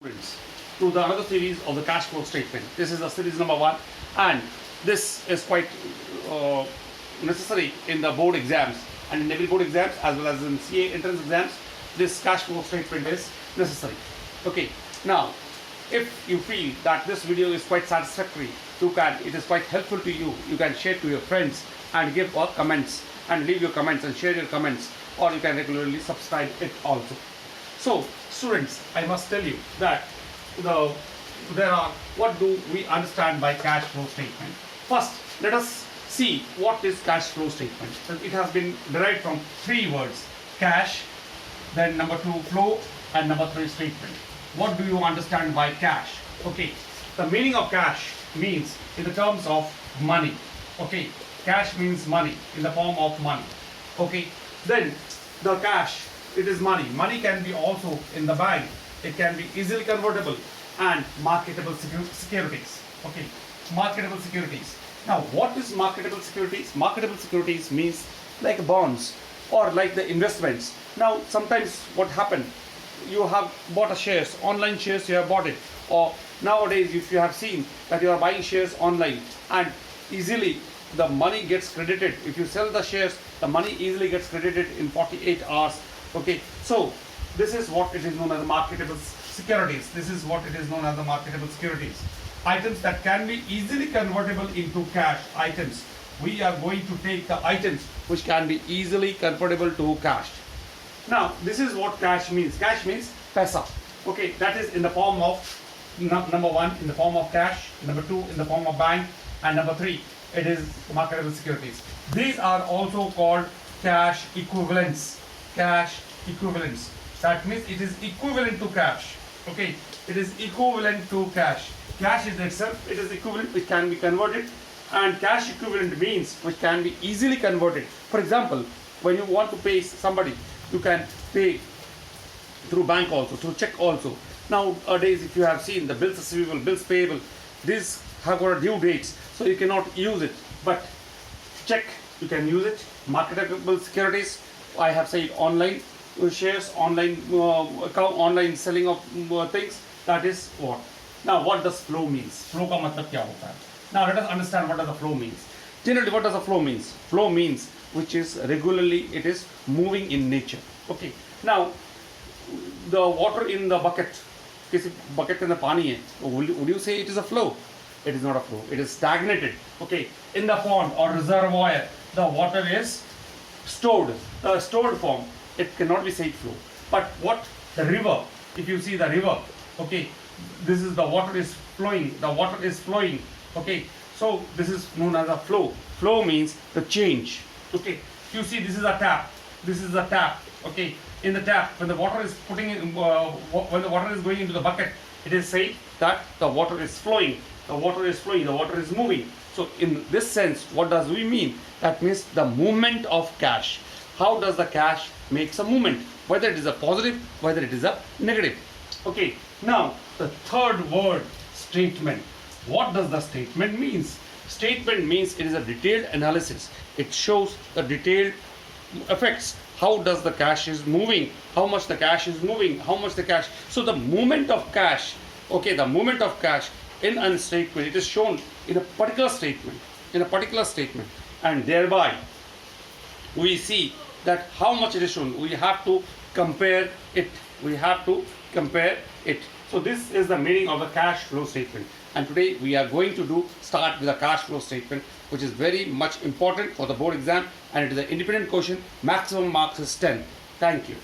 Students to the another series of the cash flow statement. This is the series number 1, and this is quite necessary in the board exams, and in every board exams as well as in CA entrance exams. This cash flow statement is necessary. Okay, now if you feel that this video is quite satisfactory, it is quite helpful to you, you can share to your friends and give comments and leave your comments and share your comments, or you can regularly subscribe it also. So students, I must tell you that what do we understand by cash flow statement. First, let us see what is cash flow statement. It has been derived from 3 words: cash, then number 2 flow, and number 3 statement. What do you understand by cash? Okay, the meaning of cash means in the terms of money. Okay, cash means money, in the form of money. Okay, then the cash, it is money. Money can be also in the bank. It can be easily convertible and marketable securities. Okay, marketable securities. Now, what is marketable securities? Marketable securities means like bonds or like the investments. Now, sometimes what happened, you have bought a shares, online shares, you have bought it, or nowadays if you have seen that you are buying shares online and easily the money gets credited. If you sell the shares, the money easily gets credited in 48 hours. Okay, so this is what it is known as marketable securities. This is what it is known as the marketable securities. Items that can be easily convertible into cash items. We are going to take the items which can be easily convertible to cash. Now, this is what cash means. Cash means paisa. Okay, that is in the form of number 1 in the form of cash, number 2 in the form of bank, and number 3 it is marketable securities. These are also called cash equivalents. Cash equivalents. That means it is equivalent to cash. Okay, it is equivalent to cash. Cash is itself, it is equivalent, which can be converted, and cash equivalent means which can be easily converted. For example, when you want to pay somebody, you can pay through bank also, through check also. Nowadays, if you have seen the bills receivable, bills payable, these have got due dates, so you cannot use it. But check, you can use it. Marketable securities, I have said online shares, online account, online selling of things. That is what. Now, what does flow means? Flow का मतलब क्या होता है? Now, let us understand what does the flow means. Generally, what does the flow means? Flow means which is regularly, it is moving in nature. Okay. Now, the water in the bucket, किसी bucket में पानी है, would you say it is a flow? It is not a flow. It is stagnated. Okay. In the pond or reservoir, the water is stored. The stored form. It cannot be said flow. But what the river? If you see the river, okay, this is the water is flowing. The water is flowing. Okay. So this is known as a flow. Flow means the change. Okay. You see, this is a tap. This is a tap. Okay. In the tap, when the water is when the water is going into the bucket, it is said that the water is flowing. The water is flowing. The water is moving. So in this sense, what does we mean? That means the movement of cash. How does the cash makes a movement? Whether it is a positive, whether it is a negative. Okay. Now the third word, statement. What does the statement means? Statement means it is a detailed analysis. It shows the detailed effects. How does the cash is moving? How much the cash is moving? How much the cash? So the movement of cash. Okay, the movement of cash in a statement, it is shown in a particular statement. In a particular statement, and thereby we see that how much it is shown. We have to compare it. We have to compare it. So this is the meaning of the cash flow statement. And today we are going to start with a cash flow statement, which is very much important for the board exam, and it is an independent question. Maximum marks is 10. Thank you.